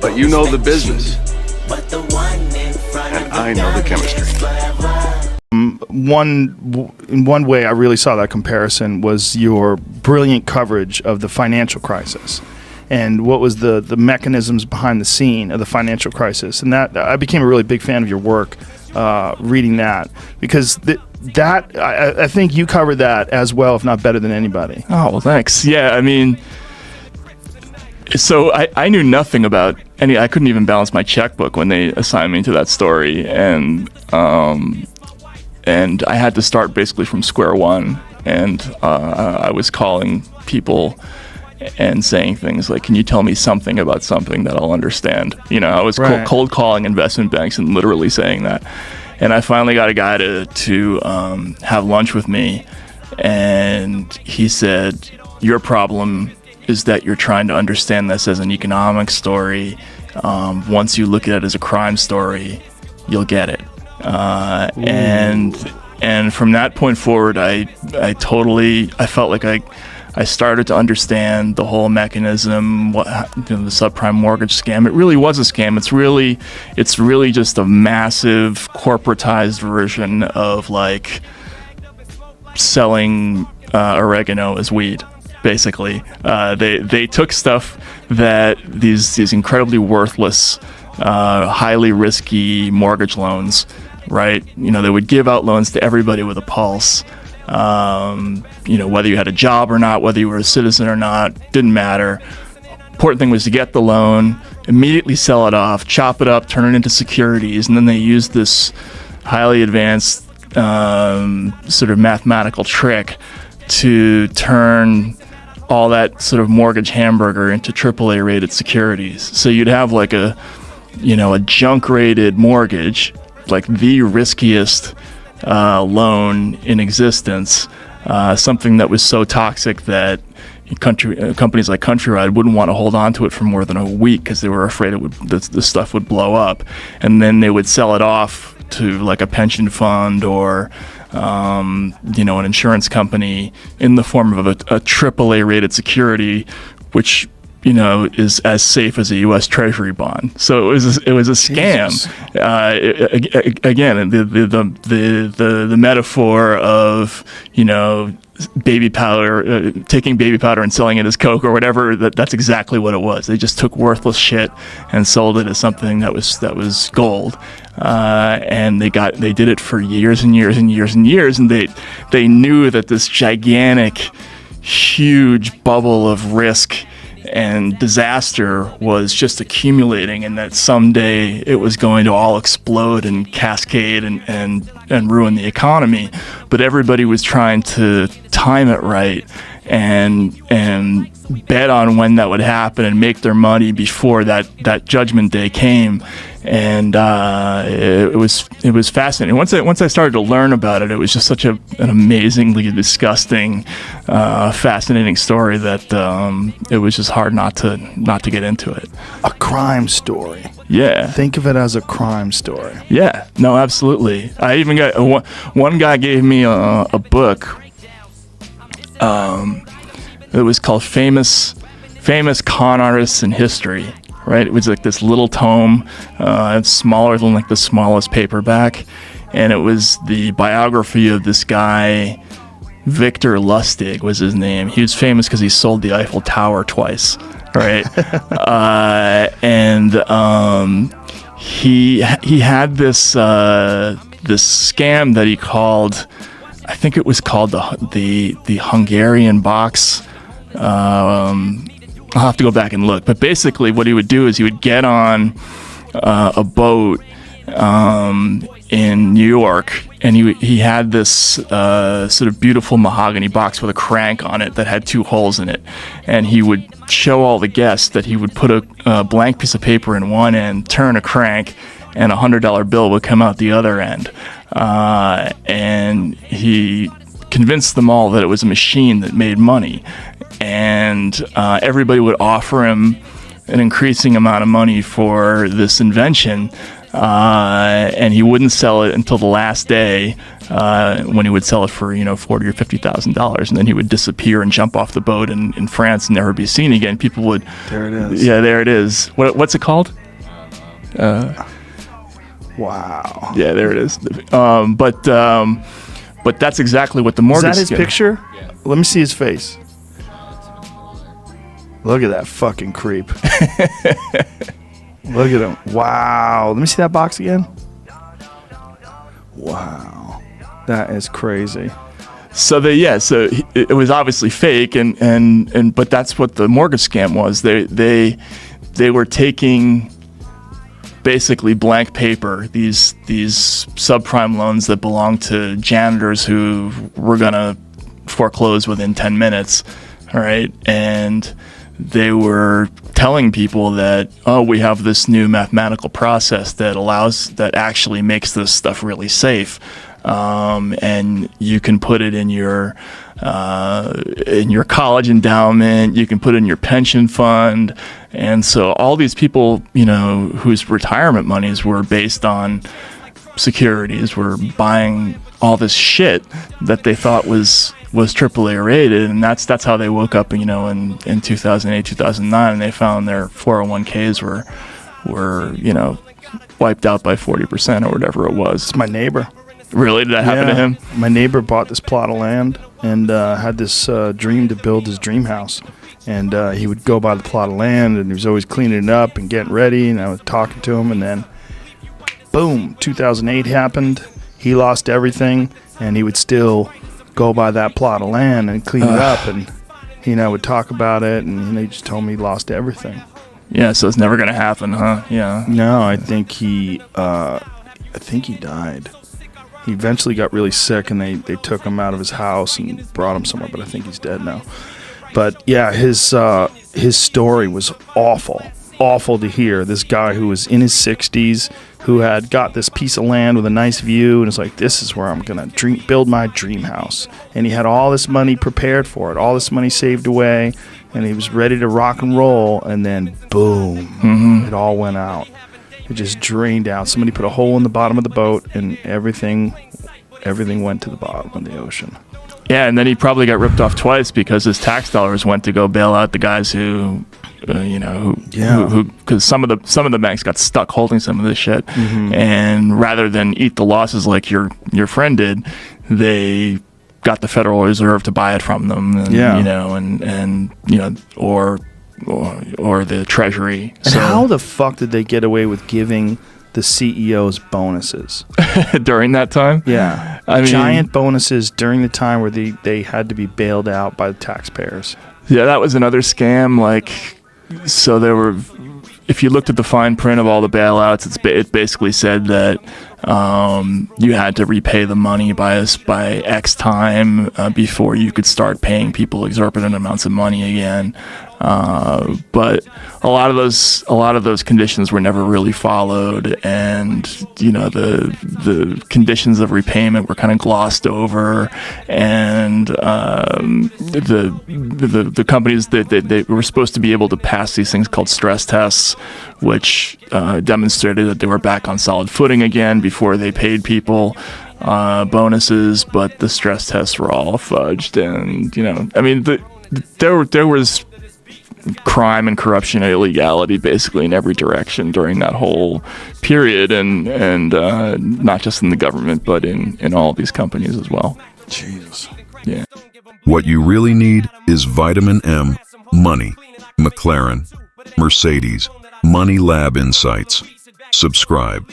But you know the business, and I know the chemistry. One way I really saw that comparison was your brilliant coverage of the financial crisis and what was the mechanisms behind the scene of the financial crisis. And that I became a really big fan of your work reading that, because I think you covered that as well, if not better than anybody. Oh, well, thanks. Yeah, I mean, so I knew nothing about I couldn't even balance my checkbook when they assigned me to that story, and I had to start basically from square one, and I was calling people and saying things like, can you tell me something about something that I'll understand? I was Right. cold calling investment banks and literally saying that. And I finally got a guy to have lunch with me, and he said, your problem is that you're trying to understand this as an economic story. Once you look at it as a crime story, you'll get it. And from that point forward, I felt like I started to understand the whole mechanism, the subprime mortgage scam. It really was a scam. It's really just a massive corporatized version of like selling oregano as weed. Basically, they took stuff that these incredibly worthless, highly risky mortgage loans, right? They would give out loans to everybody with a pulse. Whether you had a job or not, whether you were a citizen or not, didn't matter. Important thing was to get the loan, immediately sell it off, chop it up, turn it into securities, and then they used this highly advanced sort of mathematical trick to turn all that sort of mortgage hamburger into AAA rated securities. So you'd have like a junk rated mortgage, like the riskiest loan in existence, something that was so toxic that companies like Countrywide wouldn't want to hold on to it for more than a week because they were afraid the stuff would blow up, and then they would sell it off to like a pension fund or an insurance company in the form of a AAA rated security, which is as safe as a U.S. Treasury bond. So it was a scam. Again, the metaphor of baby powder, taking baby powder and selling it as Coke or whatever. That's exactly what it was. They just took worthless shit and sold it as something that was gold. And they did it for years and years and years and years, and they knew that this gigantic, huge bubble of risk and disaster was just accumulating, and that someday it was going to all explode and cascade and ruin the economy. But everybody was trying to time it right and bet on when that would happen and make their money before that judgment day came. And it was fascinating. Once I started to learn about it, it was just such an amazingly disgusting, fascinating story that it was just hard not to get into it. A crime story. Yeah. Think of it as a crime story. Yeah. No, absolutely. I even got one guy gave me a book. It was called Famous Con Artists in History. Right, it was like this little tome, smaller than like the smallest paperback, and it was the biography of this guy, Victor Lustig was his name. He was famous because he sold the Eiffel Tower twice, right? And he had this scam that he called, I think it was called the Hungarian box. I'll have to go back and look, but basically what he would do is he would get on a boat in New York, and he had this sort of beautiful mahogany box with a crank on it that had 2 holes in it, and he would show all the guests that he would put a blank piece of paper in one end, turn a crank, and a $100 bill would come out the other end, and he convinced them all that it was a machine that made money. And everybody would offer him an increasing amount of money for this invention, and he wouldn't sell it until the last day, when he would sell it for $40,000 or $50,000, and then he would disappear and jump off the boat in France and never be seen again. People would. There it is. Yeah, there it is. What's it called? Wow. Yeah, there it is. But that's exactly what the mortgage. Is that his picture? Yeah. Let me see his face. Look at that fucking creep. Look at him. Wow. Let me see that box again. Wow. That is crazy. So it was obviously fake, and but that's what the mortgage scam was. They were taking basically blank paper, these subprime loans that belonged to janitors who were gonna foreclose within 10 minutes, all right? And they were telling people that, oh, we have this new mathematical process that actually makes this stuff really safe, and you can put it in your college endowment, you can put it in your pension fund. And so all these people, whose retirement monies were based on securities, were buying all this shit that they thought was AAA rated, and that's how they woke up, in 2008, 2009, and they found their 401ks were wiped out by 40% or whatever it was. It's my neighbor. Really? Did that happen to him? My neighbor bought this plot of land and had this dream to build his dream house. And he would go by the plot of land, and he was always cleaning it up and getting ready, and I was talking to him, and then boom, 2008 happened. He lost everything, and he would still go by that plot of land and clean it up, and he and I would talk about it, and he just told me he lost everything. Yeah, so it's never going to happen, huh? Yeah. No, I think he died. He eventually got really sick, and they took him out of his house and brought him somewhere, but I think he's dead now. But yeah, his story was awful to hear. This guy who was in his 60s, who had got this piece of land with a nice view, and it's like, this is where I'm gonna build my dream house. And he had all this money prepared for it, all this money saved away, and he was ready to rock and roll. And then boom, it all went out. It just drained out. Somebody put a hole in the bottom of the boat, and everything went to the bottom of the ocean. Yeah, and then he probably got ripped off twice because his tax dollars went to go bail out the guys who because some of the banks got stuck holding some of this shit, and rather than eat the losses like your friend did, they got the Federal Reserve to buy it from them, or the Treasury. And how the fuck did they get away with giving the CEOs bonuses during that time? Yeah, giant bonuses during the time where they had to be bailed out by the taxpayers. Yeah, that was another scam. So there were, if you looked at the fine print of all the bailouts, it basically said that you had to repay the money by X time before you could start paying people exorbitant amounts of money again. But a lot of those conditions were never really followed, and the conditions of repayment were kind of glossed over, and the companies they were supposed to be able to pass these things called stress tests, which demonstrated that they were back on solid footing again before they paid people bonuses, but the stress tests were all fudged, and there was crime and corruption and illegality basically in every direction during that whole period, and not just in the government but in all these companies as well. Jesus. Yeah. What you really need is vitamin M, money, McLaren, Mercedes, Money Lab Insights. Subscribe.